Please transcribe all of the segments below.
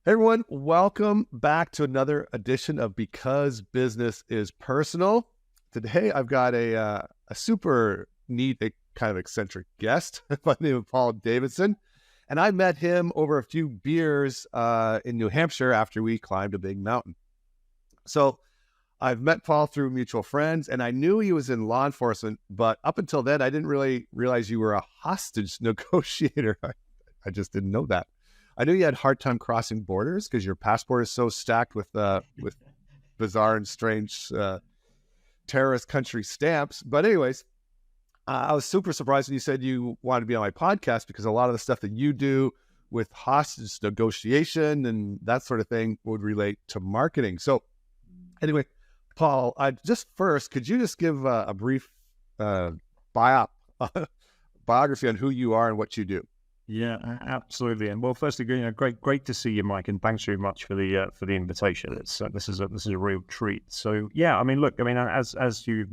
Hey everyone, welcome back to another edition of Because Business is Personal. Today I've got a super neat, kind of eccentric guest by the name of Paul Davidson. And I met him over a few beers in New Hampshire after we climbed a big mountain. So I've met Paul through mutual friends, and I knew he was in law enforcement, but up until then, I didn't really realize you were a hostage negotiator. I just didn't know that. I knew you had a hard time crossing borders because your passport is so stacked with bizarre and strange terrorist country stamps. But anyways, I was super surprised when you said you wanted to be on my podcast because a lot of the stuff that you do with hostage negotiation and that sort of thing would relate to marketing. So anyway, Paul, could you just give a brief biography on who you are and what you do? Yeah, absolutely. And well, firstly, great to see you, Mike, and thanks very much for the invitation. This is a real treat. So yeah, I mean, look, I mean, as you've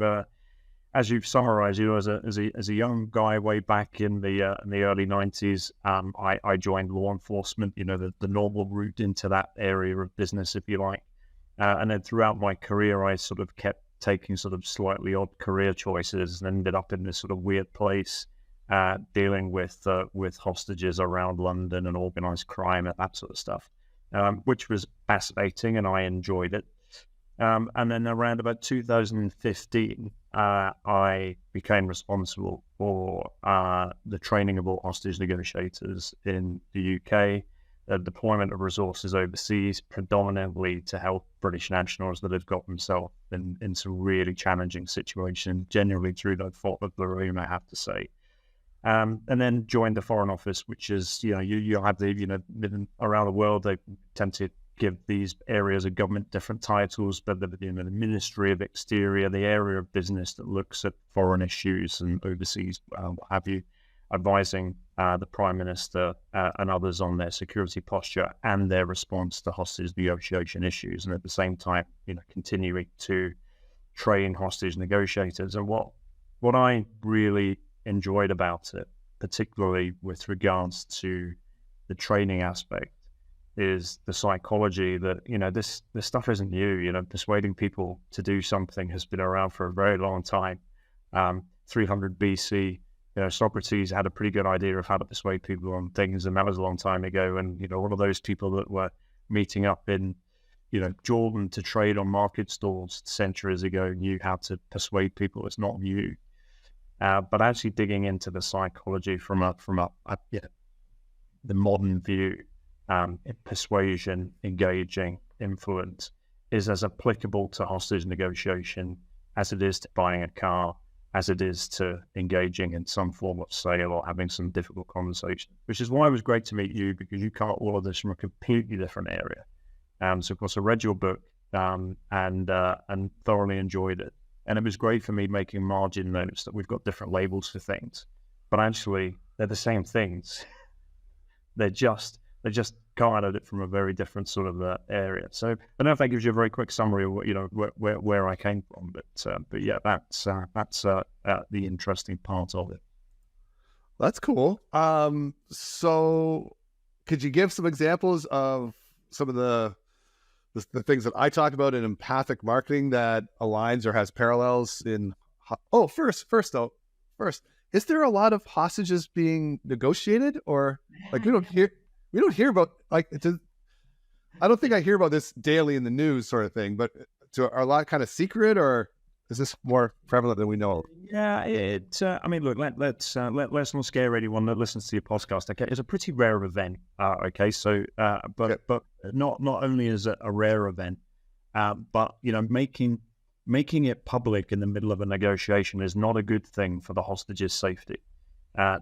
summarized, as a young guy way back in the early 90s, I joined law enforcement. The normal route into that area of business, if you like, and then throughout my career, I sort of kept taking sort of slightly odd career choices and ended up in this sort of weird place. Dealing with hostages around London and organized crime and that sort of stuff, which was fascinating and I enjoyed it. And then around about 2015, I became responsible for the training of all hostage negotiators in the UK, the deployment of resources overseas, predominantly to help British nationals that had got themselves in some really challenging situations, generally through no fault of their own, I have to say. And then joined the Foreign Office, which is, you have living around the world, they tend to give these areas of government different titles, but the Ministry of Exterior, the area of business that looks at foreign issues and overseas, what have you, advising the Prime Minister and others on their security posture and their response to hostage negotiation issues. And at the same time, continuing to train hostage negotiators. And what I really enjoyed about it, particularly with regards to the training aspect, is the psychology that this stuff isn't new. Persuading people to do something has been around for a very long time. 300 BC, Socrates had a pretty good idea of how to persuade people on things, and that was a long time ago. And all of those people that were meeting up in Jordan to trade on market stalls centuries ago knew how to persuade people. It's not new. But actually digging into the psychology from the modern view, persuasion, engaging, influence is as applicable to hostage negotiation as it is to buying a car, as it is to engaging in some form of sale or having some difficult conversation, which is why it was great to meet you, because you cover all of this from a completely different area. So of course I read your book and thoroughly enjoyed it. And it was great for me making margin notes that we've got different labels for things, but actually they're the same things. They just come at it from a very different sort of area. So I don't know if that gives you a very quick summary of what, where I came from, but yeah, that's the interesting part of it. That's cool. So could you give some examples of some of the things that I talked about in empathic marketing that aligns or has parallels in? First, is there a lot of hostages being negotiated, or like we don't hear about, like, I don't think I hear about this daily in the news sort of thing, but are a lot kind of secret, or is this more prevalent than we know? Yeah, I mean, look, let's not scare anyone that listens to your podcast. Okay, it's a pretty rare event. Okay, so but not only is it a rare event, but making it public in the middle of a negotiation is not a good thing for the hostage's safety.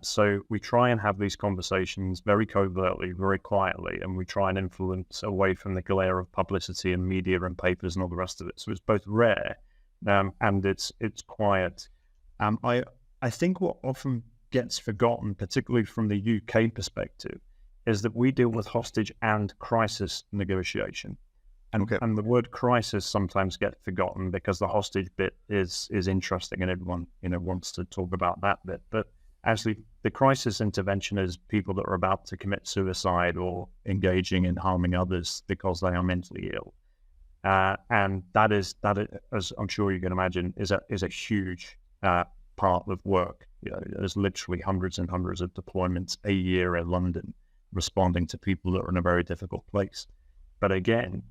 So we try and have these conversations very covertly, very quietly, and we try and influence away from the glare of publicity and media and papers and all the rest of it. So it's both rare and it's quiet. I think what often gets forgotten, particularly from the UK perspective, is that we deal with hostage and crisis negotiation. And the word crisis sometimes gets forgotten because the hostage bit is interesting and everyone wants to talk about that bit. But actually, the crisis intervention is people that are about to commit suicide or engaging in harming others because they are mentally ill. And that is, as I'm sure you can imagine, is a huge part of work. There's literally hundreds and hundreds of deployments a year in London responding to people that are in a very difficult place. But again,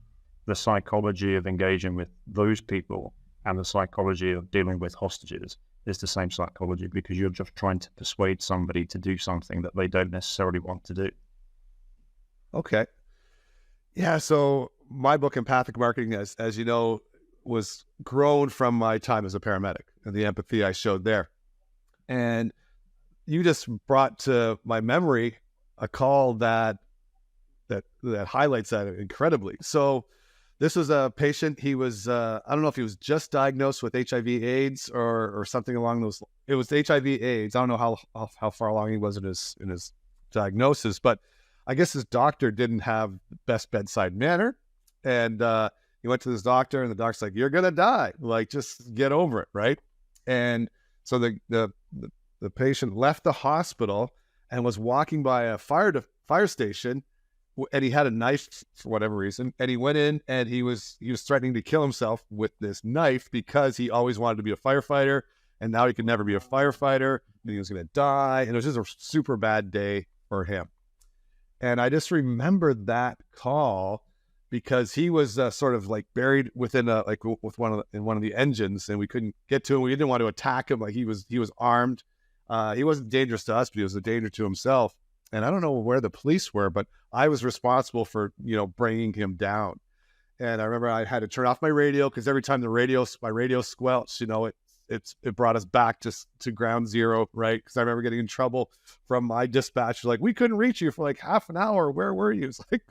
the psychology of engaging with those people and the psychology of dealing with hostages is the same psychology, because you're just trying to persuade somebody to do something that they don't necessarily want to do. Okay. Yeah. So my book, Empathic Marketing, as you know, was grown from my time as a paramedic and the empathy I showed there. And you just brought to my memory a call that highlights that incredibly. So this was a patient. He was, I don't know if he was just diagnosed with HIV/AIDS or something along those. It was HIV/AIDS. I don't know how far along he was in his diagnosis, but I guess his doctor didn't have the best bedside manner. And he went to this doctor, and the doctor's like, "You're gonna die. Like, just get over it, right?" And so the patient left the hospital and was walking by a fire station, and he had a knife for whatever reason. And he went in, and he was threatening to kill himself with this knife because he always wanted to be a firefighter, and now he could never be a firefighter, and he was going to die. And it was just a super bad day for him. And I just remembered that call because he was sort of like buried within with one of the engines, and we couldn't get to him. We didn't want to attack him. Like he was armed. He wasn't dangerous to us, but he was a danger to himself. And I don't know where the police were, but I was responsible for, bringing him down. And I remember I had to turn off my radio because every time my radio squelched, it brought us back to ground zero, right? Because I remember getting in trouble from my dispatcher, like, "We couldn't reach you for like half an hour. Where were you?" It's like,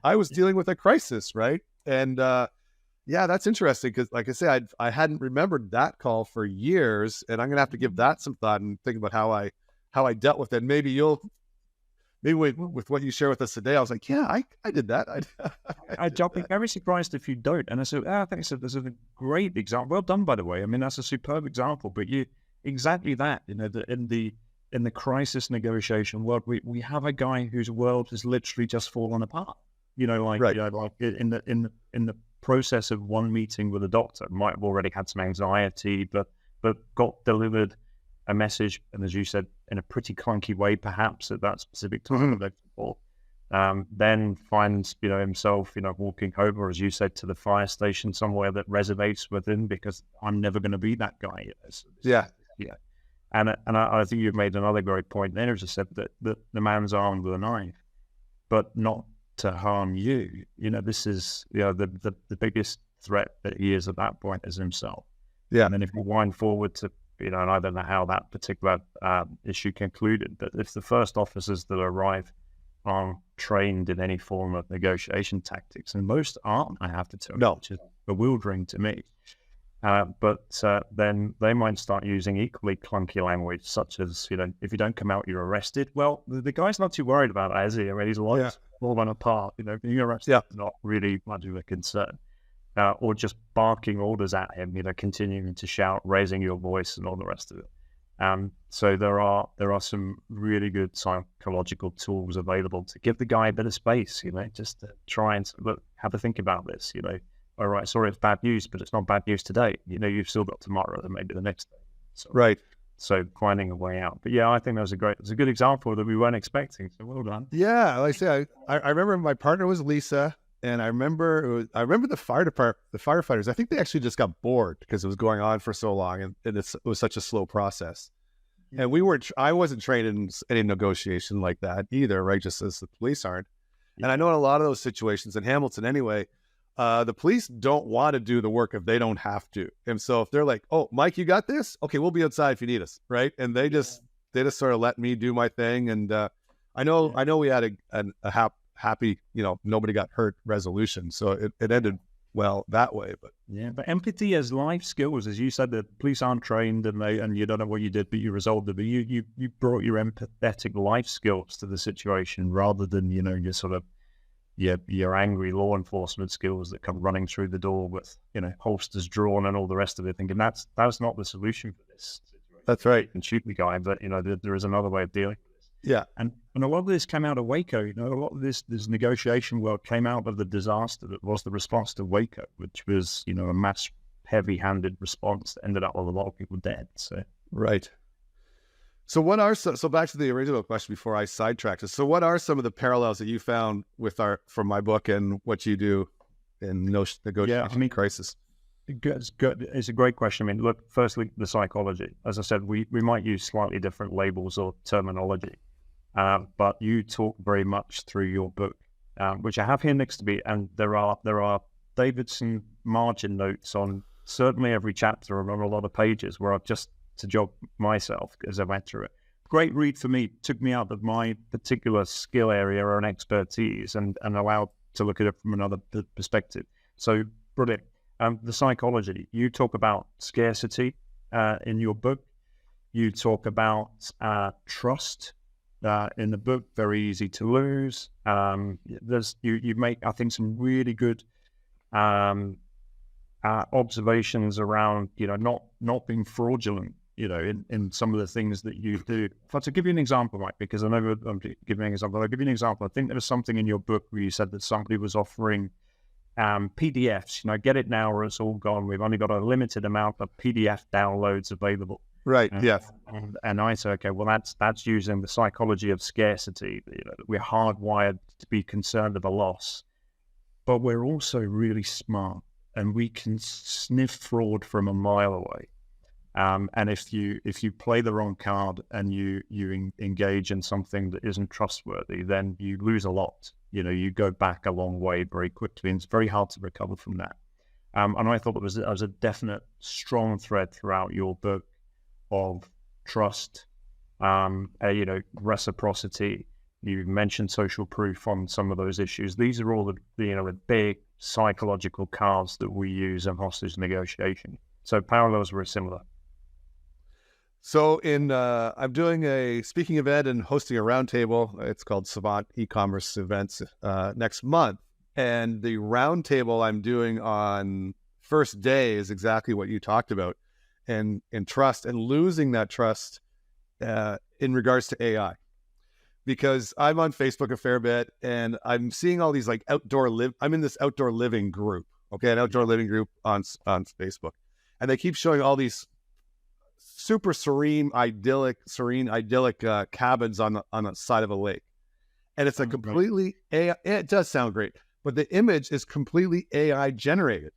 I was dealing with a crisis, right? And yeah, that's interesting because, like I said, I hadn't remembered that call for years, and I'm gonna have to give that some thought and think about how I dealt with it. Maybe with what you share with us today, I was like, yeah, I did that. I'd be very surprised if you don't. And I said, I think this is a great example. Well done, by the way. I mean, that's a superb example. But exactly that. In the crisis negotiation world, we have a guy whose world has literally just fallen apart. Right. Like in the process of one meeting with a doctor, might have already had some anxiety, but got delivered a message, and as you said, in a pretty clunky way, perhaps at that specific time of the then finds himself walking over, as you said, to the fire station somewhere that resonates with him, because I'm never going to be that guy. Yeah. And I think you've made another great point there, as I said, that the man's armed with a knife, but not to harm you. This is the biggest threat that he is at that point is himself. Yeah. And then if you wind forward to and I don't know how that particular issue concluded, but if the first officers that arrive aren't trained in any form of negotiation tactics, and most aren't, I have to tell you, which is bewildering to me. But then they might start using equally clunky language, such as, if you don't come out, you're arrested. Well, the guy's not too worried about that, is he? I mean, his life's fallen apart. Being arrested is not really much of a concern. Or just barking orders at him, continuing to shout, raising your voice, and all the rest of it. So there are some really good psychological tools available to give the guy a bit of space, just to try and look, have a think about this. All right, sorry, it's bad news, but it's not bad news today. You've still got tomorrow and maybe the next day. So, right. So finding a way out. But yeah, I think that was a good example that we weren't expecting. So well done. Yeah, like I say, I remember my partner was Lisa. And I remember the fire department, the firefighters, I think they actually just got bored because it was going on for so long, and it was such a slow process. And I wasn't trained in any negotiation like that either, right? Just as the police aren't. And I know in a lot of those situations in Hamilton anyway, the police don't want to do the work if they don't have to. And so if they're like, "Oh, Mike, you got this? Okay, we'll be outside if you need us," right? And they just sort of let me do my thing. And I know we had a happy, nobody got hurt resolution. So it ended well that way. But but empathy as life skills, as you said, the police aren't trained and you don't know what you did, but you resolved it. But you brought your empathetic life skills to the situation rather than, your sort of your angry law enforcement skills that come running through the door with, holsters drawn and all the rest of it, thinking that's not the solution for this situation. That's right. and shoot the guy, but there is another way of dealing with this. Yeah. And a lot of this came out of Waco. A lot of this negotiation work came out of the disaster that was the response to Waco, which was a mass heavy-handed response that ended up with a lot of people dead. So right. So what are so back to the original question before I sidetracked us. So what are some of the parallels that you found from my book and what you do in negotiation crisis? Good. It's a great question. I mean, look, firstly, the psychology. As I said, we might use slightly different labels or terminology, but you talk very much through your book, which I have here next to me, and there are Davidson margin notes on certainly every chapter and on a lot of pages where I've just to jog myself as I went through it. Great read for me. Took me out of my particular skill area or an expertise and allowed to look at it from another perspective. So brilliant. The psychology. You talk about scarcity in your book. You talk about trust in the book. Very easy to lose. You make, I think, some really good observations around not being fraudulent. In some of the things that you do. But to give you an example, Mike, because I know I'm giving an example, I'll give you an example. I think there was something in your book where you said that somebody was offering PDFs, get it now or it's all gone. We've only got a limited amount of PDF downloads available. Right, yes. And I say, okay, well, that's using the psychology of scarcity. We're hardwired to be concerned of a loss, but we're also really smart and we can sniff fraud from a mile away. And if you play the wrong card and you engage in something that isn't trustworthy, then you lose a lot. You go back a long way very quickly, and it's very hard to recover from that. And I thought there was a definite strong thread throughout your book of trust, reciprocity. You mentioned social proof on some of those issues. These are all the big psychological cards that we use in hostage negotiation. So parallels were similar. So I'm doing a speaking event and hosting a roundtable. It's called Savant E-commerce Events next month. And the roundtable I'm doing on first day is exactly what you talked about, and trust and losing that trust in regards to AI. Because I'm on Facebook a fair bit and I'm seeing all these I'm in this outdoor living group, an outdoor living group on Facebook. And they keep showing all these super serene, idyllic cabins on the side of a lake. And it's a completely AI, it does sound great, but the image is completely AI generated.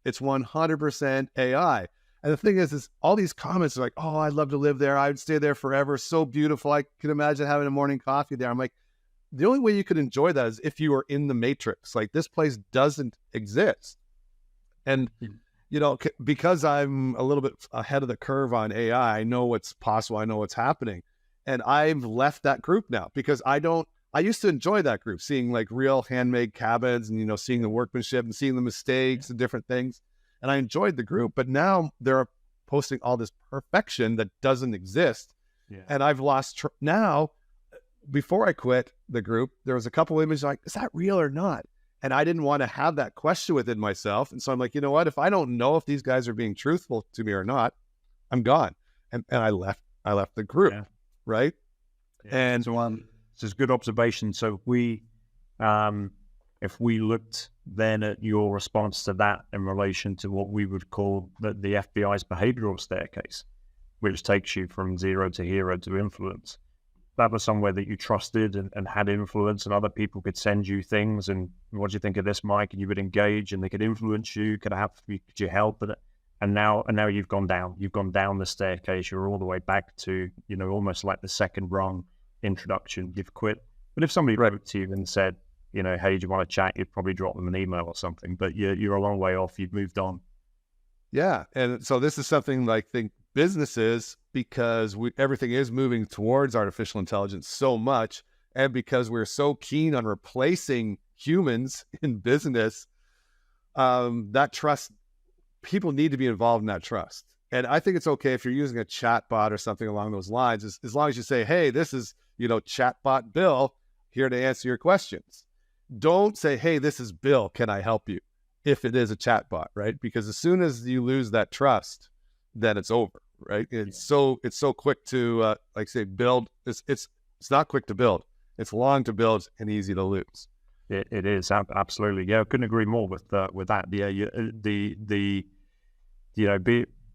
It's 100% AI. And the thing is all these comments are like, oh, I'd love to live there. I'd stay there forever. So beautiful. I can imagine having a morning coffee there. I'm like, the only way you could enjoy that is if you were in the Matrix. Like, this place doesn't exist. And because I'm a little bit ahead of the curve on AI, I know what's possible. I know what's happening. And I've left that group now because I used to enjoy that group, seeing like real handmade cabins and, seeing the workmanship and seeing the mistakes and different things. And I enjoyed the group, but now they're posting all this perfection that doesn't exist. Yeah. And I've lost now. Before I quit the group, there was a couple images like, is that real or not? And I didn't want to have that question within myself. And so I'm like, you know what? If I don't know if these guys are being truthful to me or not, I'm gone. And I left the group, right? Yeah. And so this is good observation. So if we looked then at your response to that in relation to what we would call the FBI's behavioral staircase, which takes you from zero to hero to influence. That was somewhere that you trusted and had influence, and other people could send you things. And what do you think of this, Mike? And you would engage, and they could influence you. Could you help with it? And now you've gone down. You've gone down the staircase. You're all the way back to almost like the second rung introduction. You've quit. But if somebody wrote to you and said, hey, do you want to chat? You'd probably drop them an email or something. But you're a long way off. You've moved on. Yeah, and so this is something I think businesses, because everything is moving towards artificial intelligence so much, and because we're so keen on replacing humans in business, that trust, people need to be involved in that trust. And I think it's okay if you're using a chat bot or something along those lines, as long as you say, hey, this is, chatbot Bill here to answer your questions. Don't say, hey, this is Bill, can I help you? If it is a chatbot, right? Because as soon as you lose that trust, then it's over, right? It's so quick to like say build. It's not quick to build. It's long to build and easy to lose. It is absolutely. Yeah, I couldn't agree more with that. Yeah,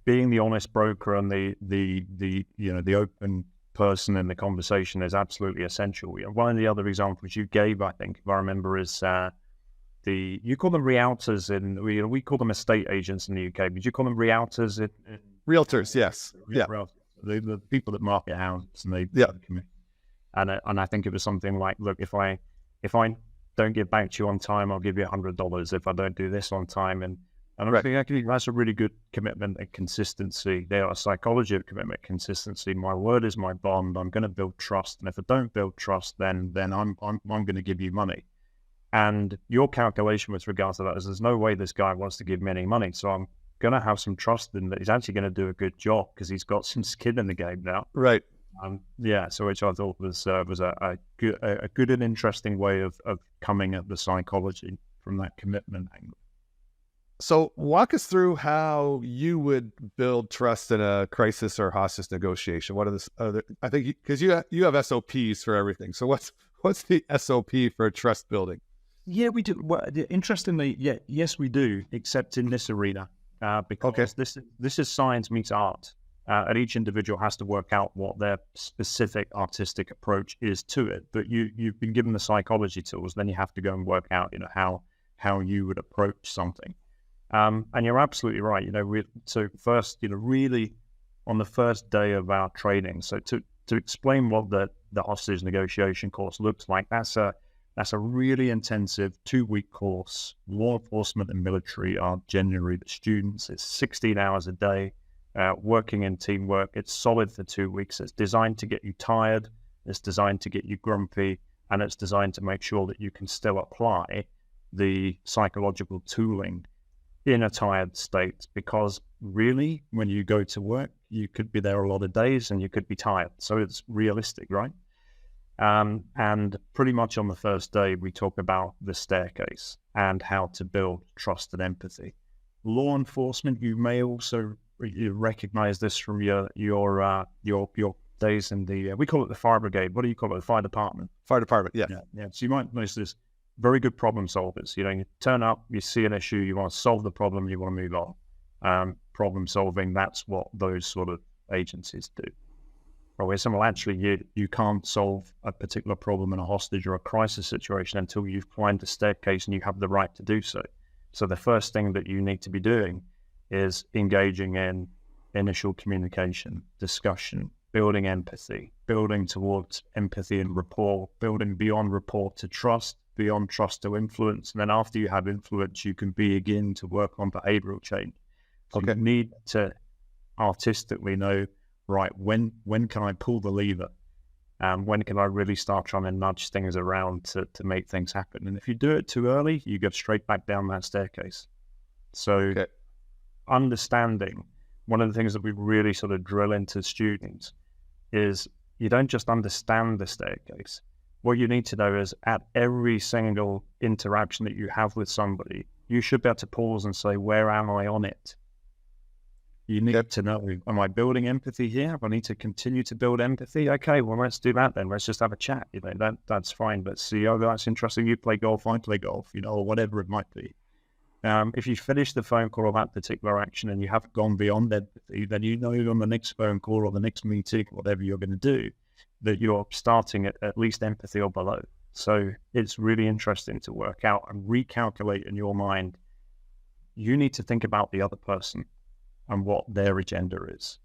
being the honest broker and the open person in the conversation is absolutely essential. One of the other examples you gave, I think, if I remember, is you call them realtors we call them estate agents in the UK. But you call them realtors in Realtors, yes, yeah, the people that market houses and and I think it was something like, look, if I don't get back to you on time, I'll give you $100 if I don't do this on time. And I think actually that's a really good commitment and consistency. They are a psychology of commitment, consistency. My word is my bond. I'm going to build trust. And if I don't build trust, then I'm going to give you money. And your calculation with regards to that is there's no way this guy wants to give me any money. So I'm going to have some trust in that he's actually going to do a good job because he's got some skin in the game now. Right. So which I thought was a good and interesting way of coming at the psychology from that commitment angle. So walk us through how you would build trust in a crisis or hostage negotiation. What are the other? I think because you have SOPs for everything. So what's the SOP for trust building? Yeah, we do. Well, interestingly, yes, we do, except in this arena, because this is science meets art. And each individual has to work out what their specific artistic approach is to it. But you've been given the psychology tools, then you have to go and work out, how you would approach something. And you're absolutely right. So first, really on the first day of our training. So to explain what the hostage negotiation course looks like, that's a really intensive 2-week course. Law enforcement and military are generally the students. It's 16 hours a day. Working in teamwork. It's solid for 2 weeks. It's designed to get you tired. It's designed to get you grumpy, and it's designed to make sure that you can still apply the psychological tooling in a tired state. Because really, when you go to work, you could be there a lot of days and you could be tired. So it's realistic, right? And pretty much on the first day, we talk about the staircase and how to build trust and empathy. Law enforcement, you may also you recognize this from your days in the we call it the fire brigade. What do you call it? The fire department. Fire department, yeah. So you might notice this: very good problem solvers. You turn up, you see an issue, you want to solve the problem, you want to move on. Problem solving, that's what those sort of agencies do. Or where someone actually you can't solve a particular problem in a hostage or a crisis situation until you've climbed the staircase and you have the right to do so. So the first thing that you need to be doing is engaging in initial communication, discussion, building empathy, building towards empathy and rapport, building beyond rapport to trust, beyond trust to influence. And then after you have influence, you can begin to work on behavioral change. So you need to artistically know, right, when can I pull the lever? When can I really start trying to nudge things around to make things happen? And if you do it too early, you go straight back down that staircase. So understanding, one of the things that we really sort of drill into students is you don't just understand the staircase. What you need to know is at every single interaction that you have with somebody, you should be able to pause and say, where am I on it? You need to know, am I building empathy here? I need to continue to build empathy. Okay, well, let's do that then. Let's just have a chat. That's fine. But see, that's interesting. You play golf, I play golf, or whatever it might be. If you finish the phone call or that particular action and you haven't gone beyond empathy, then you know on the next phone call or the next meeting, whatever you're going to do, that you're starting at least empathy or below. So it's really interesting to work out and recalculate in your mind. You need to think about the other person and what their agenda is.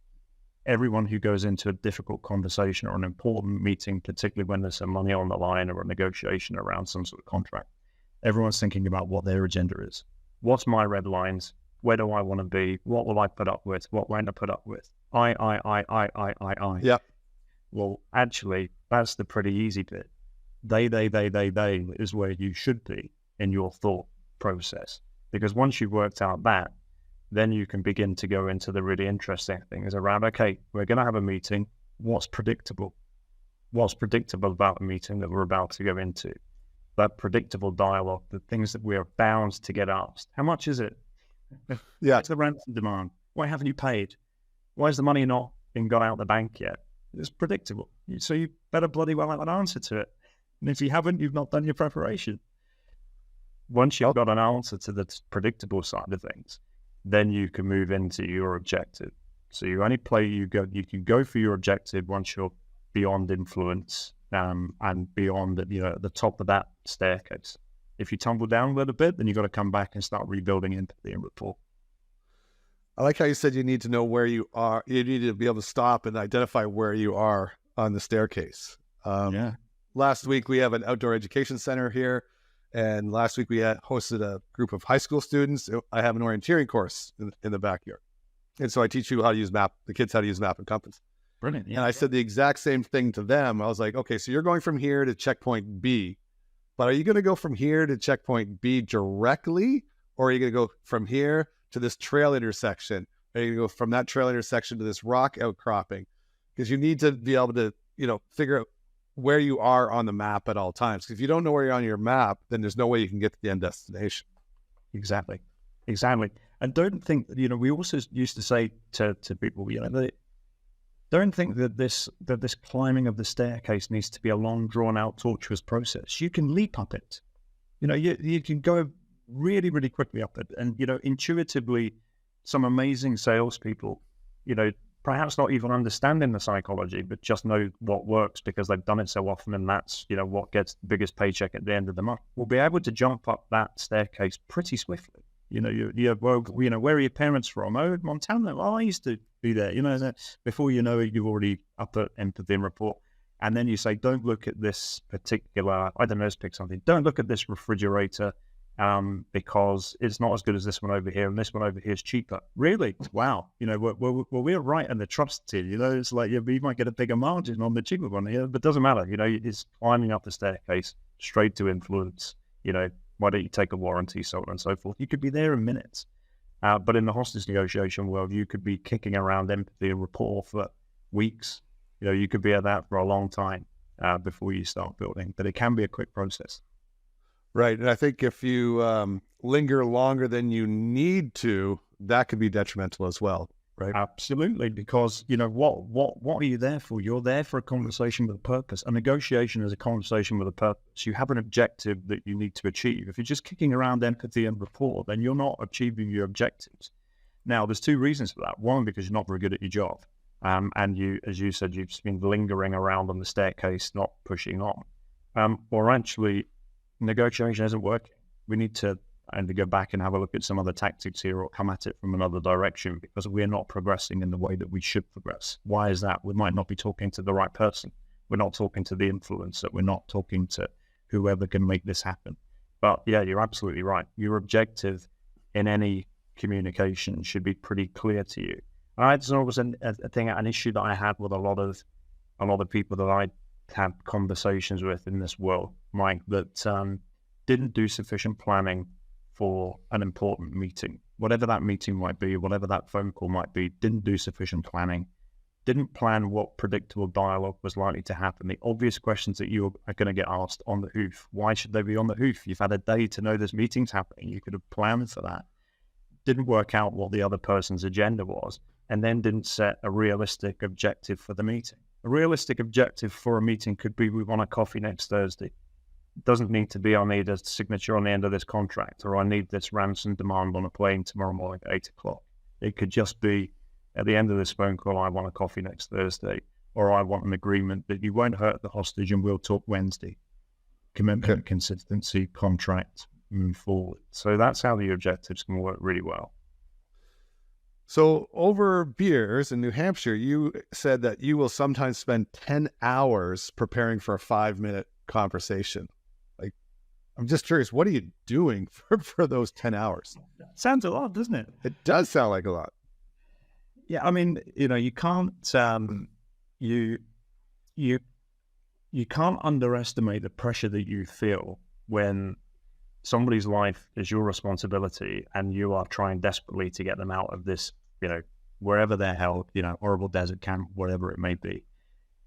Everyone who goes into a difficult conversation or an important meeting, particularly when there's some money on the line or a negotiation around some sort of contract, everyone's thinking about what their agenda is. What's my red lines? Where do I want to be? What will I put up with? What won't I put up with? I. Yeah. Well, actually, that's the pretty easy bit. They is where you should be in your thought process. Because once you've worked out that, then you can begin to go into the really interesting things around, okay, we're going to have a meeting. What's predictable? What's predictable about the meeting that we're about to go into? That predictable dialogue, the things that we are bound to get asked. How much is it? Yeah. What's the ransom demand? Why haven't you paid? Why is the money not been got out the bank yet? It's predictable. So you better bloody well have an answer to it. And if you haven't, you've not done your preparation. Once you've got an answer to the predictable side of things, then you can move into your objective. So you only you can go for your objective once you're beyond influence and beyond the top of that staircase. If you tumble down a little bit, then you've got to come back and start rebuilding empathy and rapport. I like how you said you need to know where you are. You need to be able to stop and identify where you are on the staircase. Last week, we have an outdoor education center here. And last week, we had hosted a group of high school students. I have an orienteering course in the backyard. And so I teach you how to use the kids how to use map and compass. Brilliant. Yeah, and I said the exact same thing to them. I was like, okay, so you're going from here to checkpoint B, but are you going to go from here to checkpoint B directly? Or are you going to go from here to this trail intersection? Are you going to go from that trail intersection to this rock outcropping? Because you need to be able to, figure out where you are on the map at all times. Because if you don't know where you're on your map, then there's no way you can get to the end destination. Exactly. And don't think, we also used to say to people, don't think that this climbing of the staircase needs to be a long, drawn-out, tortuous process. You can leap up it. You can go really, really quickly up it. And, intuitively, some amazing salespeople, perhaps not even understanding the psychology, but just know what works because they've done it so often, and that's, what gets the biggest paycheck at the end of the month, will be able to jump up that staircase pretty swiftly. Where are your parents from? Oh, Montana. Oh, I used to be there. Before you know it, you're already up at empathy and rapport. And then you say, don't look at this particular, I don't know, let's pick something. Don't look at this refrigerator because it's not as good as this one over here, and this one over here is cheaper. Really? Wow. We're right in the trust tier. It's like you might get a bigger margin on the cheaper one here, but it doesn't matter. It's climbing up the staircase straight to influence. Why don't you take a warranty, so on and so forth? You could be there in minutes. But in the hostage negotiation world, you could be kicking around empathy and rapport for weeks. You could be at that for a long time before you start building. But it can be a quick process. Right. And I think if you linger longer than you need to, that could be detrimental as well. Right. Absolutely. Because, what are you there for? You're there for a conversation with a purpose. A negotiation is a conversation with a purpose. You have an objective that you need to achieve. If you're just kicking around empathy and rapport, then you're not achieving your objectives. Now, there's two reasons for that. One, because you're not very good at your job. And you, as you said, you've been lingering around on the staircase, not pushing on. Or actually, negotiation isn't working. We need to go back and have a look at some other tactics here, or come at it from another direction, because we're not progressing in the way that we should progress. Why is that? We might not be talking to the right person. We're not talking to the influencer. We're not talking to whoever can make this happen. But yeah, you're absolutely right. Your objective in any communication should be pretty clear to you. It's always an issue that I had with a lot of people that I had conversations with in this world, Mike, that didn't do sufficient planning for an important meeting, whatever that meeting might be, whatever that phone call might be. Didn't do sufficient planning, didn't plan what predictable dialogue was likely to happen, the obvious questions that you are going to get asked on the hoof. Why should they be on the hoof? You've had a day to know this meeting's happening. You could have planned for that. Didn't work out what the other person's agenda was, and then didn't set a realistic objective for the meeting. A realistic objective for a meeting could be, we want a coffee next Thursday. It doesn't need to be, I need a signature on the end of this contract, or I need this ransom demand on a plane tomorrow morning at 8 o'clock. It could just be, at the end of this phone call, I want a coffee next Thursday, or I want an agreement that you won't hurt the hostage and we'll talk Wednesday. Commitment, consistency, contract, move forward. So that's how the objectives can work really well. So over beers in New Hampshire, you said that you will sometimes spend 10 hours preparing for a 5-minute conversation. Like, I'm just curious, what are you doing for those 10 hours? Sounds a lot, doesn't it? It does sound like a lot. Yeah, I mean, you can't you can't underestimate the pressure that you feel when somebody's life is your responsibility and you are trying desperately to get them out of this, wherever they're held, horrible desert camp, whatever it may be.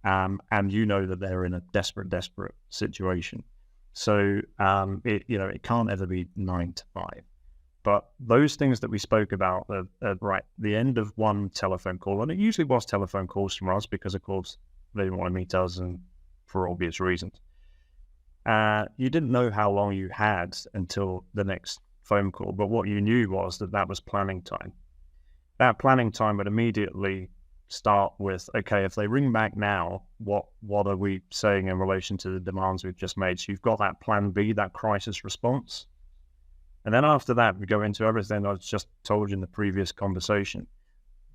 And you know that they're in a desperate situation. So, it can't ever be 9 to 5. But those things that we spoke about at right the end of one telephone call, and it usually was telephone calls from us because, of course, they didn't want to meet us, and for obvious reasons. You didn't know how long you had until the next phone call, but what you knew was that was planning time. That planning time would immediately start with, okay, if they ring back now, what are we saying in relation to the demands we've just made? So you've got that plan B, that crisis response. And then after that, we go into everything I just told you in the previous conversation.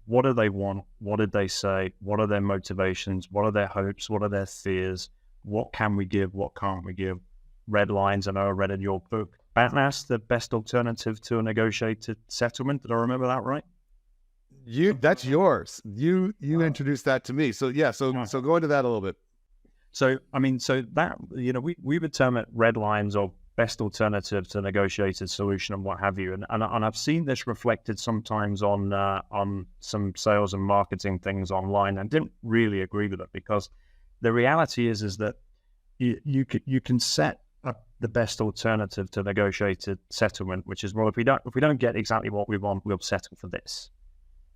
What do they want? What did they say? What are their motivations? What are their hopes? What are their fears? What can we give? What can't we give? Red lines, I know I read in your book. That's the best alternative to a negotiated settlement. Did I remember that right? That's yours. You introduced that to me. So yeah, so go into that a little bit. So that, we would term it red lines or best alternative to negotiated solution and what have you. And I've seen this reflected sometimes on some sales and marketing things online. I didn't really agree with it because the reality is that you can set up the best alternative to negotiated settlement, which is, well, if we don't get exactly what we want, we'll settle for this.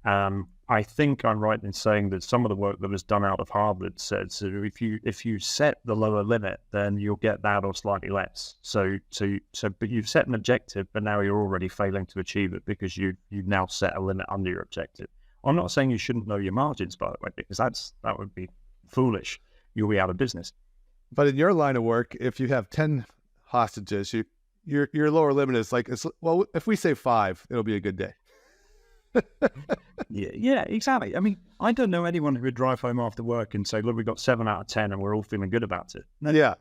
I think I'm right in saying that some of the work that was done out of Harvard said, so if you set the lower limit, then you'll get that or slightly less. But you've set an objective, but now you're already failing to achieve it because you've now set a limit under your objective. I'm not saying you shouldn't know your margins, by the way, because that would be foolish. You'll be out of business. But in your line of work, if you have 10 hostages, your lower limit is like, well, if we say 5, it'll be a good day. Yeah, exactly. I mean, I don't know anyone who would drive home after work and say, look, we got 7 out of 10 and we're all feeling good about it. No, yeah.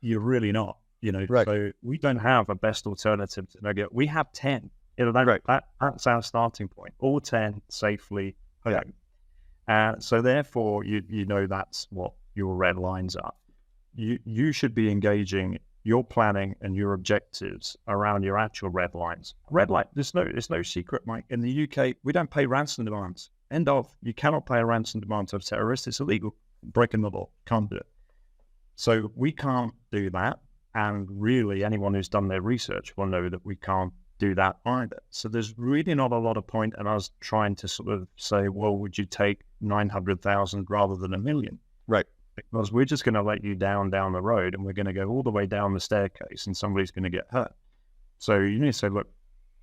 You're really not, Right. So we don't have a best alternative to negotiate. We have 10. Right. That's our starting point. All 10 safely home. So therefore, that's what your red lines are. You should be engaging your planning and your objectives around your actual red lines. Red line, there's no secret, Mike. In the UK, we don't pay ransom demands. End of. You cannot pay a ransom demand to a terrorist. It's illegal. Breaking the law. Can't do it. So we can't do that. And really, anyone who's done their research will know that we can't do that either. So there's really not a lot of point in us trying to sort of say, well, would you take 900,000 rather than 1 million? Right. Because we're just going to let you down the road and we're going to go all the way down the staircase and somebody's going to get hurt. So you need to say, look,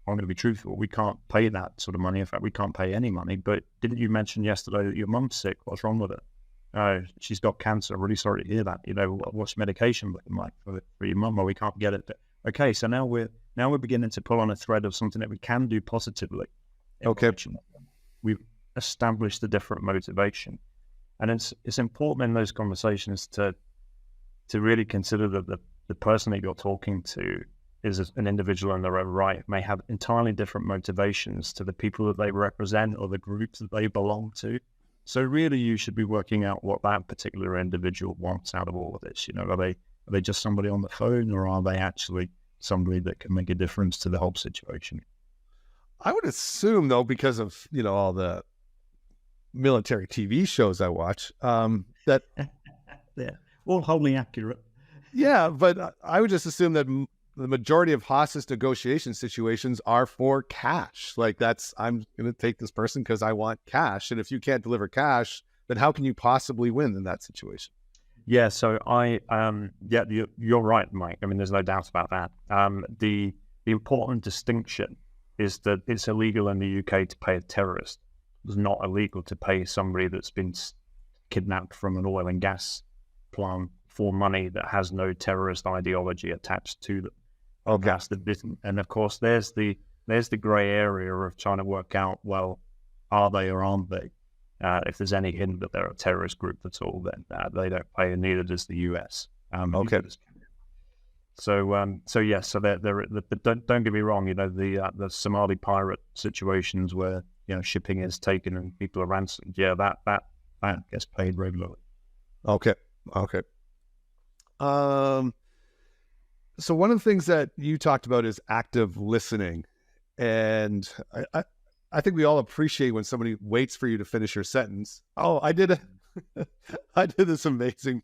I'm going to be truthful. We can't pay that sort of money. In fact, we can't pay any money. But didn't you mention yesterday that your mum's sick? What's wrong with her? Oh, she's got cancer. I'm really sorry to hear that. What's medication looking like for your mum? Well, we can't get it. Okay, so now we're beginning to pull on a thread of something that we can do positively. Okay. We've established a different motivation. And it's important in those conversations to really consider that the person that you're talking to is an individual in their own right, may have entirely different motivations to the people that they represent or the groups that they belong to. So really, you should be working out what that particular individual wants out of all of this. Are they just somebody on the phone, or are they actually somebody that can make a difference to the whole situation? I would assume, though, because of all the military TV shows I watch, that yeah, all wholly accurate. Yeah, but I would just assume that the majority of hostage negotiation situations are for cash. Like I'm going to take this person because I want cash, and if you can't deliver cash, then how can you possibly win in that situation? Yeah, so you're right, Mike. I mean, there's no doubt about that. The important distinction is that it's illegal in the UK to pay a terrorist. It's not illegal to pay somebody that's been kidnapped from an oil and gas plant for money that has no terrorist ideology attached to them. Okay. And of course, there's the grey area of trying to work out, well, are they or aren't they? If there's any hint that they're a terrorist group at all, then they don't pay, and neither does the US. Okay. So yes, so but don't get me wrong. The Somali pirate situations where shipping is taken and people are ransomed. Yeah, that gets paid regularly. Okay. So one of the things that you talked about is active listening, and I think we all appreciate when somebody waits for you to finish your sentence. Oh, I did this amazing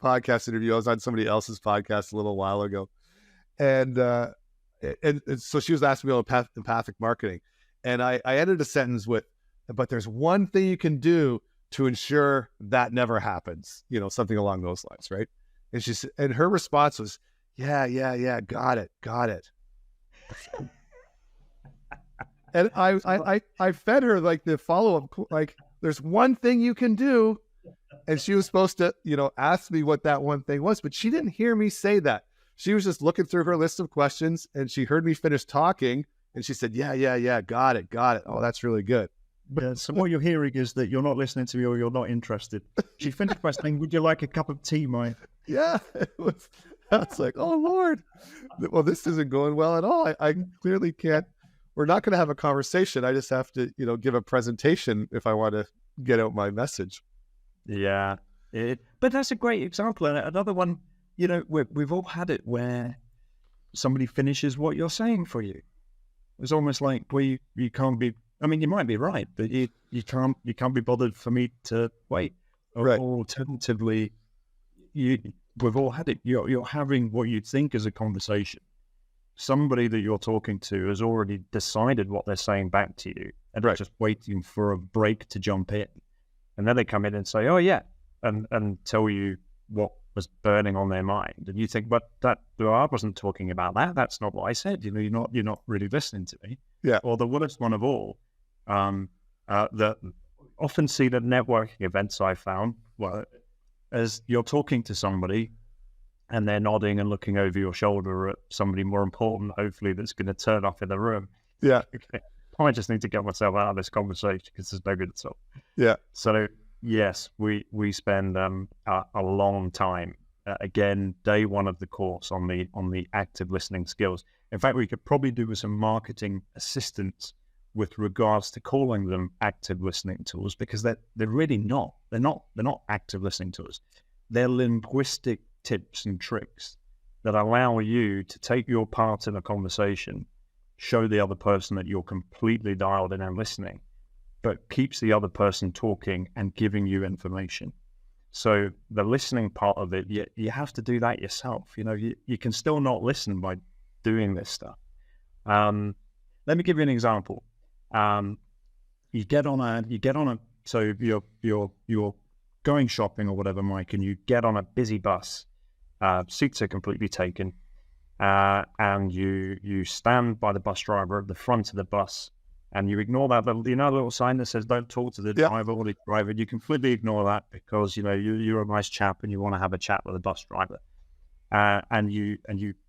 podcast interview. I was on somebody else's podcast a little while ago, and and so she was asking me about empathic marketing, and I ended a sentence with, but there's one thing you can do to ensure that never happens, something along those lines, right? And and her response was, yeah, got it. And I fed her like the follow-up, like, there's one thing you can do. And she was supposed to, ask me what that one thing was, but she didn't hear me say that. She was just looking through her list of questions, and she heard me finish talking, and she said, yeah, got it. Oh, that's really good. So what you're hearing is that you're not listening to me, or you're not interested. She finished by saying, would you like a cup of tea, Mike? Yeah, I was like, oh, Lord. Well, this isn't going well at all. I clearly can't. We're not going to have a conversation. I just have to, give a presentation if I want to get out my message. Yeah, but that's a great example. And another one, we've all had it where somebody finishes what you're saying for you. It's almost like you can't be. I mean, you might be right, but you can't be bothered for me to wait. Right. Or alternatively, we've all had it. You're having what you think is a conversation. Somebody that you're talking to has already decided what they're saying back to you, and they're just waiting for a break to jump in. And then they come in and say, oh, yeah, and tell you what was burning on their mind. And you think, but I wasn't talking about that. That's not what I said. You're not really listening to me. Yeah. Or the worst one of all, that often seen at networking events I found, as you're talking to somebody and they're nodding and looking over your shoulder at somebody more important, hopefully, that's going to turn up in the room. Yeah. Okay. I just need to get myself out of this conversation because there's no good at all. Yeah. So yes, we spend a long time. Again, day one of the course on the active listening skills. In fact, we could probably do with some marketing assistance with regards to calling them active listening tools, because they're really not. They're not active listening tools. They're linguistic tips and tricks that allow you to take your part in a conversation, show the other person that you're completely dialed in and listening, but keeps the other person talking and giving you information. So the listening part of it, you have to do that yourself. You can still not listen by doing this stuff. Let me give you an example. You get on a, so you're going shopping or whatever, Mike, and you get on a busy bus. Seats are completely taken. And you stand by the bus driver at the front of the bus, and you ignore that little sign that says "Don't talk to the driver" or the driver. You completely ignore that because you're a nice chap and you want to have a chat with the bus driver. And you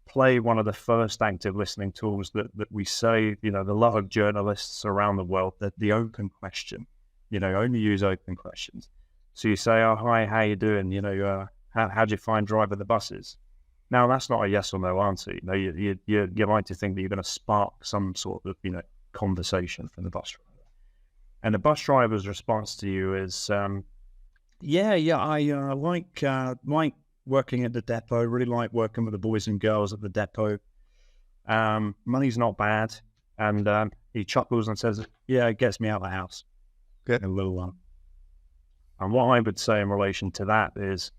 play one of the first active listening tools that we say, a lot of journalists around the world, that the open question. Only use open questions. So you say, "Oh, hi, how you doing? How'd you find driving the buses?" Now, that's not a yes or no answer. You like to think that you're going to spark some sort of, conversation from the bus driver. And the bus driver's response to you is, I like working at the depot, really like working with the boys and girls at the depot. Money's not bad. And he chuckles and says, yeah, it gets me out of the house. Good. A little one. And what I would say in relation to that is,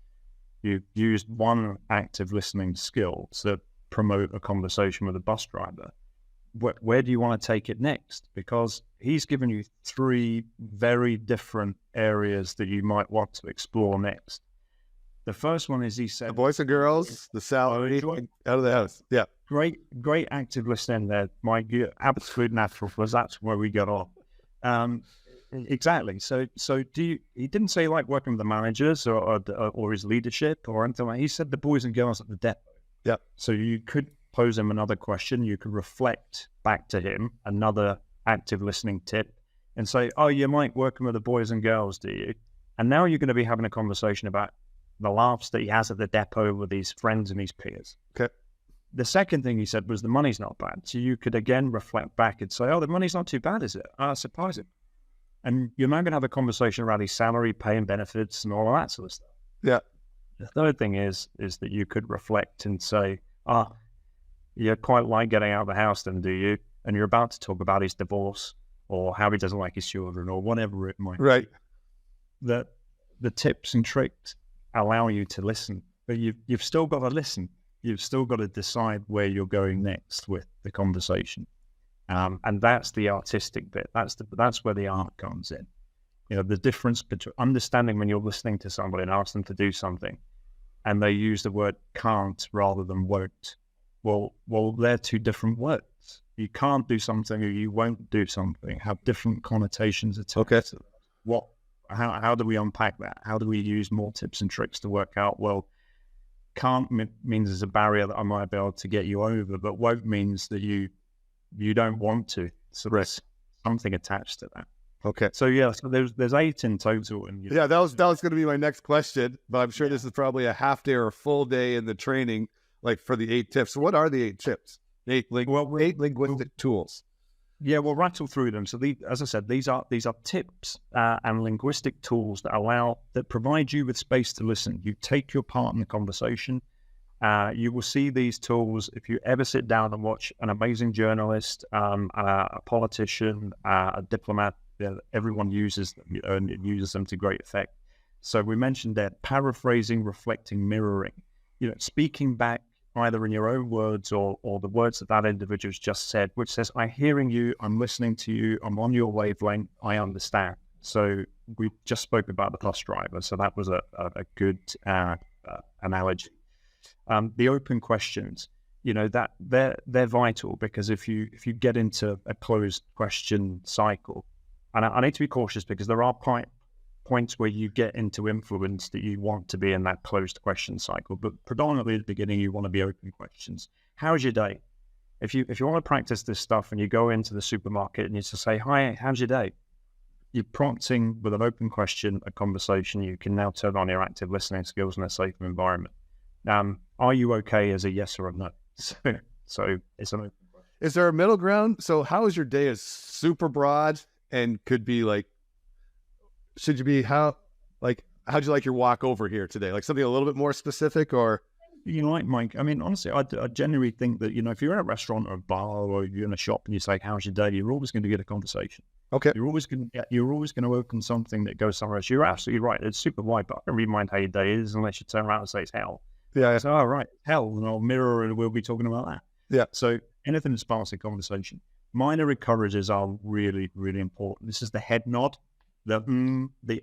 you used one active listening skill to promote a conversation with a bus driver. Where do you want to take it next? Because he's given you 3 very different areas that you might want to explore next. The first one is, he said, the boys and girls, the salary, out of the house. Yeah. Great active listening there, Mike. You're absolute natural, because that's where we got on. Exactly. So he didn't say like working with the managers or his leadership or anything like that. He said the boys and girls at the depot. Yeah. So you could pose him another question. You could reflect back to him another active listening tip and say, oh, you might working with the boys and girls, do you? And now you're going to be having a conversation about the laughs that he has at the depot with his friends and his peers. Okay. The second thing he said was the money's not bad. So you could again reflect back and say, oh, the money's not too bad, is it? Surprising. And you're now going to have a conversation around his salary, pay and benefits and all of that sort of stuff. Yeah. The third thing is that you could reflect and say, you quite like getting out of the house then, do you? And you're about to talk about his divorce or how he doesn't like his children or whatever it might be. Right. The tips and tricks allow you to listen, but you've still got to listen. you've still got to decide where you're going next with the conversation. And that's the artistic bit. That's where the art comes in. You know, the difference between understanding when you're listening to somebody and ask them to do something, and they use the word can't rather than won't. Well, they're two different words. You can't do something or you won't do something have different connotations attached. Okay. To what? How do we unpack that? How do we use more tips and tricks to work out? Well, can't means there's a barrier that I might be able to get you over, but won't means that you don't want to. So there's something attached to that. Okay. So yeah, so there's 8 in total. And Yeah, that was going to be my next question, but I'm sure this is probably a half day or a full day in the training, like for the 8 tips. So what are the 8 tips? 8 linguistic tools. Yeah, we'll rattle through them. So as I said, these are tips and linguistic tools that provide you with space to listen. You take your part in the conversation. You will see these tools if you ever sit down and watch an amazing journalist, a politician, a diplomat. Everyone uses them and uses them to great effect. So we mentioned that paraphrasing, reflecting, mirroring. You know, speaking back either in your own words or the words that individual's just said, which says, I'm hearing you, I'm listening to you, I'm on your wavelength, I understand. So we just spoke about the bus driver, so that was a good analogy. The open questions, you know, that they're vital, because if you get into a closed question cycle, and I need to be cautious because there are points where you get into influence that you want to be in that closed question cycle, but predominantly at the beginning you want to be open questions. How's your day? If you want to practice this stuff and you go into the supermarket and you just say, hi, how's your day? You're prompting with an open question, a conversation. You can now turn on your active listening skills in a safe environment. Are you okay as a yes or a no? So it's an open question. Is there a middle ground? So how is your day is super broad and could be like, should you be how'd you like your walk over here today? Like something a little bit more specific, or? You know, like Mike, I mean, honestly, I generally think that, you know, if you're in a restaurant or a bar or you're in a shop and you say, how's your day? You're always going to get a conversation. Okay. You're always going to open something that goes somewhere else. You're absolutely right. It's super wide, but I don't really mind how your day is unless you turn around and say it's hell. Yeah. So, all right, hell, and I'll mirror and we'll be talking about that. Yeah. So anything that sparks a conversation. Minor encourages are really, really important. This is the head nod, the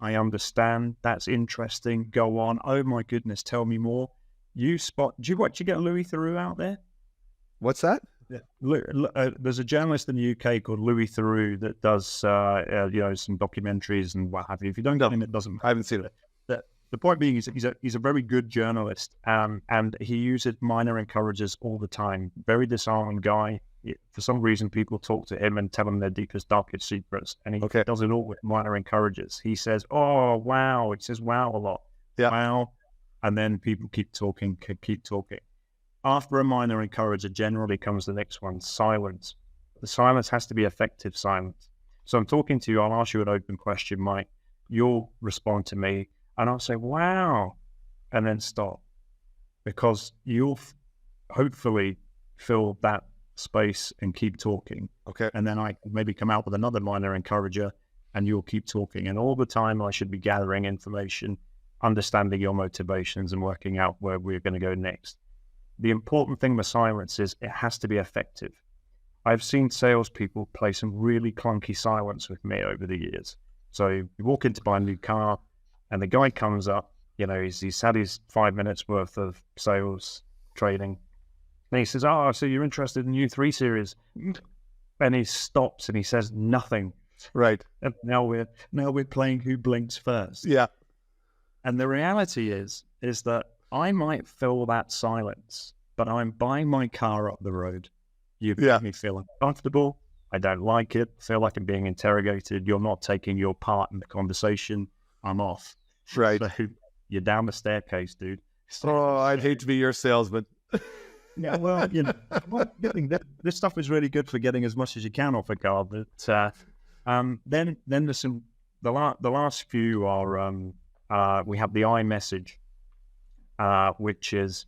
I understand, that's interesting, go on, oh my goodness, tell me more. Do you get Louis Theroux out there? What's that? Yeah. There's a journalist in the UK called Louis Theroux that does you know, some documentaries and what have you. If you don't know him, it doesn't matter. I haven't seen it. The point being is he's a very good journalist, and he uses minor encourages all the time. Very disarming guy. For some reason, people talk to him and tell him their deepest, darkest secrets, and he does it all with minor encourages. He says, "Oh, wow!" It says "wow" a lot. Yeah. Wow, and then people keep talking. After a minor encourager, generally comes the next one: silence. The silence has to be effective silence. So I'm talking to you. I'll ask you an open question, Mike. You'll respond to me, and I'll say "wow," and then stop, because you'll hopefully fill that space and keep talking. Okay. And then I maybe come out with another minor encourager and you'll keep talking. And all the time I should be gathering information, understanding your motivations and working out where we're going to go next. The important thing with silence is it has to be effective. I've seen salespeople play some really clunky silence with me over the years. So you walk in to buy a new car and the guy comes up, you know, he's had his 5 minutes worth of sales training. And he says, "Oh, so you're interested in the new 3 Series?" And he stops and he says nothing. Right. And now we're playing who blinks first. Yeah. And the reality is that I might fill that silence, but I'm buying my car up the road. You've made me feel uncomfortable. I don't like it. Feel like I'm being interrogated. You're not taking your part in the conversation. I'm off. Right. So you're down the staircase, dude. Oh, I'd hate to be your salesman. Yeah, well, you know, this stuff is really good for getting as much as you can off a car. But then there's some. The last few are we have the I message, which is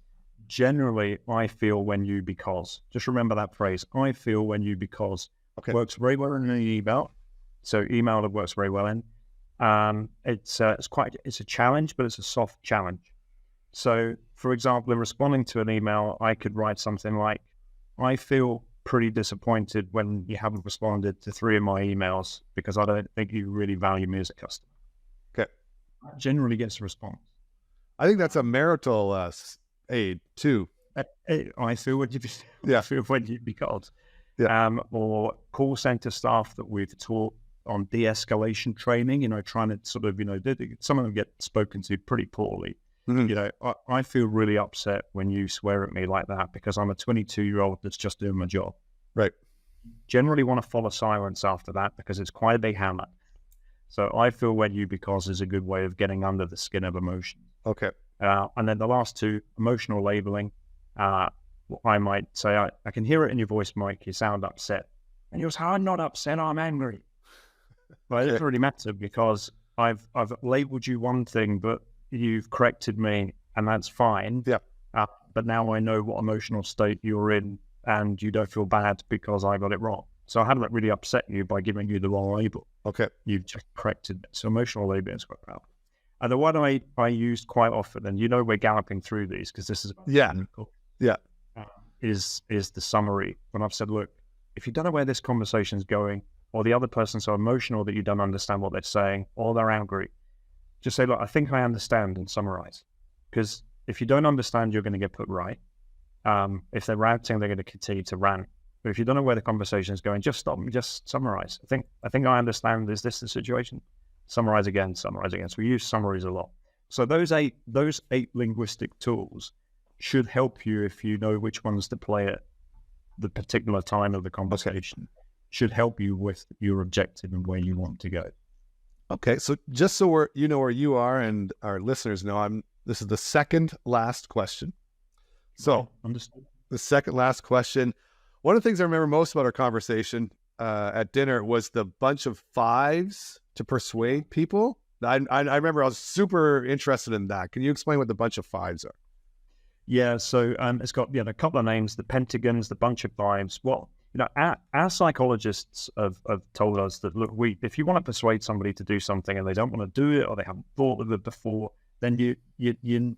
generally I feel when you because. Just remember that phrase. I feel when you because. Okay. Works very well in an email. So email that works very well in. It's a challenge, but it's a soft challenge. So, for example, in responding to an email, I could write something like, I feel pretty disappointed when you haven't responded to 3 of my emails because I don't think you really value me as a customer. Okay. That generally gets a response. I think that's a marital aid too. I feel when you Yeah. feel when you be called. Yeah. Or call center staff that we've taught on de-escalation training, trying to sort of, some of them get spoken to pretty poorly. Mm-hmm. I feel really upset when you swear at me like that because I'm a 22-year-old that's just doing my job. Right. Generally want to follow silence after that because it's quite a big hammer. So I feel when you because is a good way of getting under the skin of emotion. Okay. And then the last 2, emotional labeling. I might say, I can hear it in your voice, Mike. You sound upset. And you say, I'm not upset, I'm angry. But it doesn't really matter because I've labeled you one thing, but you've corrected me, and that's fine. Yeah. But now I know what emotional state you're in, and you don't feel bad because I got it wrong. So I haven't really upset you by giving you the wrong label. Okay. You've just corrected it. So emotional labeling is quite powerful. And the one I used quite often, and we're galloping through these because this is is the summary. When I've said, look, if you don't know where this conversation is going, or the other person's so emotional that you don't understand what they're saying, or they're angry, just say, look, I think I understand, and summarize. Because if you don't understand, you're going to get put right. If they're ranting, they're going to continue to rant. But if you don't know where the conversation is going, just stop and just summarize. I think I understand. Is this the situation? Summarize again, summarize again. So we use summaries a lot. So those eight linguistic tools should help you if you know which ones to play at the particular time of the conversation. Okay. Should help you with your objective and where you want to go. Okay, so just so you know where you are and our listeners know, this is the second last question. So, understood. The second last question. One of the things I remember most about our conversation at dinner was the bunch of 5s to persuade people. I remember I was super interested in that. Can you explain what the bunch of 5s are? Yeah, so it's got a couple of names: the pentagons, the bunch of 5s. Well, our psychologists have told us that, look, if you want to persuade somebody to do something and they don't want to do it or they haven't thought of it before, then you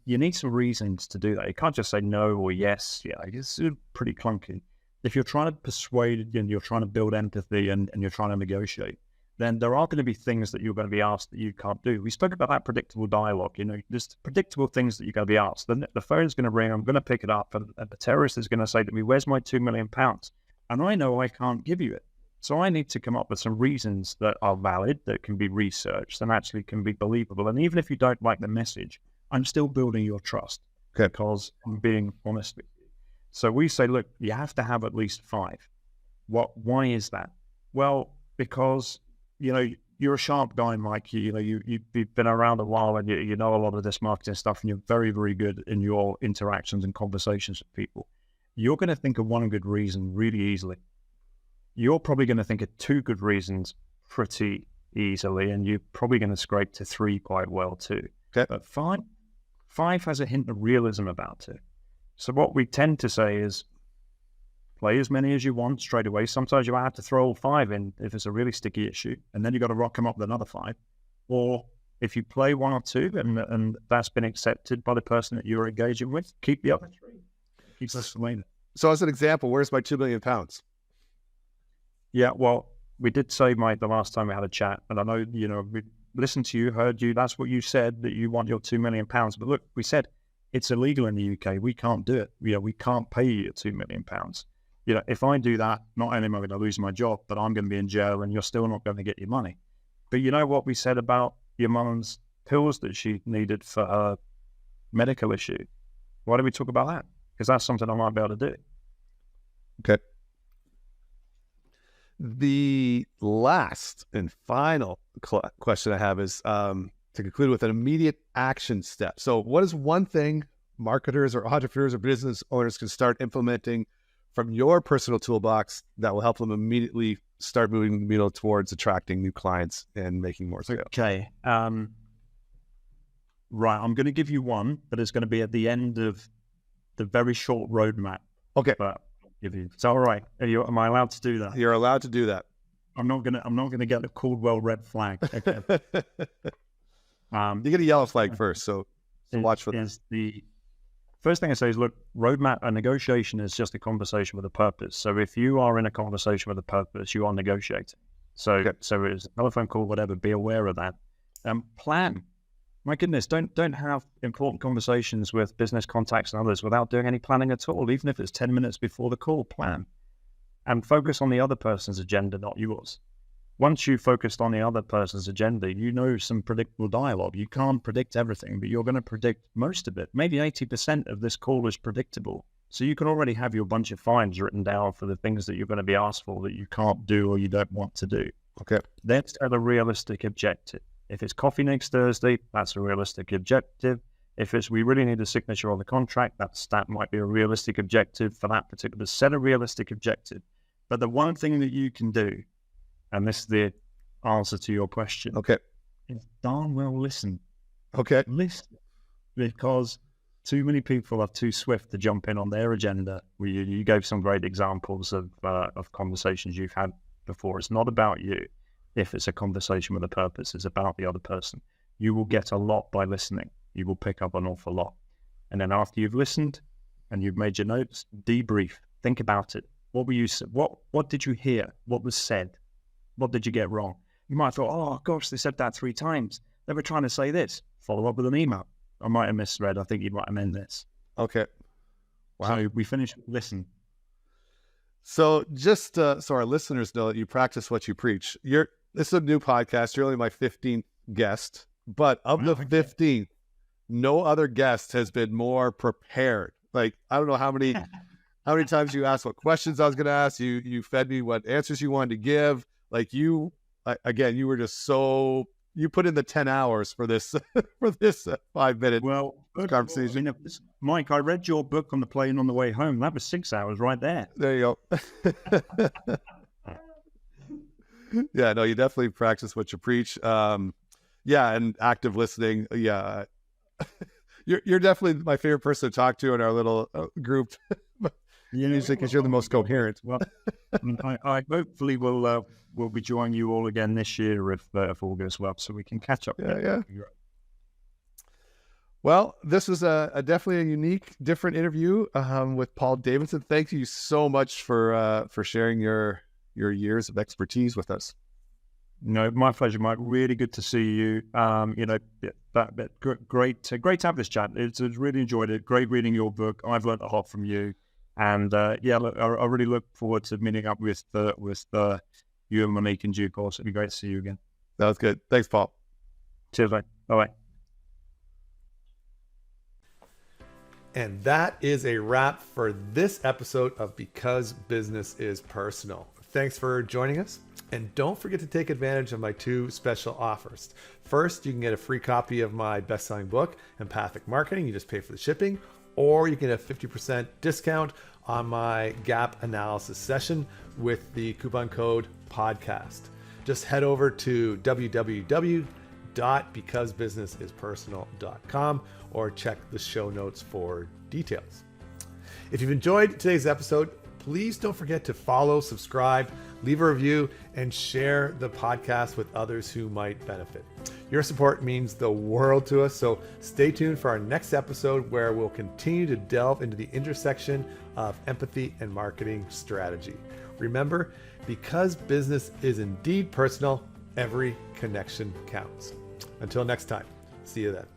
need some reasons to do that. You can't just say no or yes. Yeah, it's pretty clunky. If you're trying to persuade and you're trying to build empathy and you're trying to negotiate, then there are going to be things that you're going to be asked that you can't do. We spoke about that predictable dialogue. There's predictable things that you're going to be asked. Then the phone's going to ring, I'm going to pick it up, and the terrorist is going to say to me, where's my £2 million? And I know I can't give you it. So I need to come up with some reasons that are valid, that can be researched, and actually can be believable. And even if you don't like the message, I'm still building your trust because I'm being honest with you. So we say, look, you have to have at least 5. Why is that? Well, because you're a sharp guy, Mike. You've been around a while and you know a lot of this marketing stuff, and you're very, very good in your interactions and conversations with people. You're going to think of one good reason really easily. You're probably going to think of 2 good reasons pretty easily, and you're probably going to scrape to 3 quite well too. Okay. But 5 has a hint of realism about it. So what we tend to say is, play as many as you want straight away. Sometimes you might have to throw all 5 in if it's a really sticky issue, and then you've got to rock them up with another 5. Or if you play 1 or 2 and that's been accepted by the person that you're engaging with, keep the other 3. Keep escalating. So as an example, where's my £2 million? Yeah, well, we did say, Mike, the last time we had a chat, and I know, we listened to you, heard you, that's what you said, that you want your £2 million. But look, we said it's illegal in the UK. We can't do it. We can't pay you your £2 million. If I do that, not only am I going to lose my job, but I'm going to be in jail and you're still not going to get your money. But you know what we said about your mum's pills that she needed for her medical issue? Why don't we talk about that? Because that's something I might be able to do. Okay. The last and final question I have is to conclude with an immediate action step. So what is one thing marketers or entrepreneurs or business owners can start implementing from your personal toolbox that will help them immediately start moving the needle towards attracting new clients and making more sales? Okay. Right. I'm going to give you one, but it's going to be at the end of the very short roadmap. Okay. But it's all right. Am I allowed to do that? You're allowed to do that. I'm not gonna get the Caldwell red flag. Okay. You get a yellow flag first, so So watch for is the first thing I say is, look, a negotiation is just a conversation with a purpose. So if you are in a conversation with a purpose, you are negotiating. So so it's a telephone call, whatever, be aware of that. Plan. My goodness, don't have important conversations with business contacts and others without doing any planning at all. Even if it's 10 minutes before the call, plan. And focus on the other person's agenda, not yours. Once you've focused on the other person's agenda, you know some predictable dialogue. You can't predict everything, but you're going to predict most of it. Maybe 80% of this call is predictable. So you can already have your bunch of fines written down for the things that you're going to be asked for that you can't do or you don't want to do. Okay. Let's have a realistic objective. If it's coffee next Thursday, that's a realistic objective. If it's we really need a signature on the contract, that might be a realistic objective for that particular set, a realistic objective. But the one thing that you can do, and this is the answer to your question, is darn well listen. Okay. Listen. Because too many people are too swift to jump in on their agenda. You gave some great examples of conversations you've had before. It's not about you. If it's a conversation with a purpose, it's about the other person. You will get a lot by listening. You will pick up an awful lot. And then after you've listened and you've made your notes, debrief. Think about it. What were you? What did you hear? What was said? What did you get wrong? You might have thought, oh gosh, they said that 3 times. They were trying to say this. Follow up with an email. I might have misread. I think you might have meant this. Okay. Wow. So we finished. Listen. So just so our listeners know that you practice what you preach. This is a new podcast. You're only my 15th guest, but of the 15th, no other guest has been more prepared. Like, I don't know how many times you asked what questions I was going to ask. You fed me what answers you wanted to give. Like you were just so, you put in the 10 hours for this 5-minute conversation. Mike, I read your book on the plane on the way home. That was 6 hours right there. There you go. Yeah, no, you definitely practice what you preach. Yeah, and active listening. Yeah, you're definitely my favorite person to talk to in our little group. Usually because you're the most coherent. Well, I hopefully will be joining you all again this year if all goes well, so we can catch up. Yeah. Well, this was definitely a unique, different interview with Paul Davidson. Thank you so much for sharing your years of expertise with us. No, my pleasure, Mike. Really good to see you. Great to have this chat. It's really enjoyed it. Great reading your book. I've learned a lot from you, and look, I really look forward to meeting up with you and Monique in due course. It'd be great to see you again. That was good. Thanks, Paul. Cheers, mate. Bye-bye. And that is a wrap for this episode of Because Business is Personal. Thanks for joining us. And don't forget to take advantage of my 2 special offers. First, you can get a free copy of my best-selling book, Empathic Marketing. You just pay for the shipping. Or you can get a 50% discount on my gap analysis session with the coupon code podcast. Just head over to www.becausebusinessispersonal.com or check the show notes for details. If you've enjoyed today's episode, please don't forget to follow, subscribe, leave a review, and share the podcast with others who might benefit. Your support means the world to us, so stay tuned for our next episode where we'll continue to delve into the intersection of empathy and marketing strategy. Remember, because business is indeed personal, every connection counts. Until next time, see you then.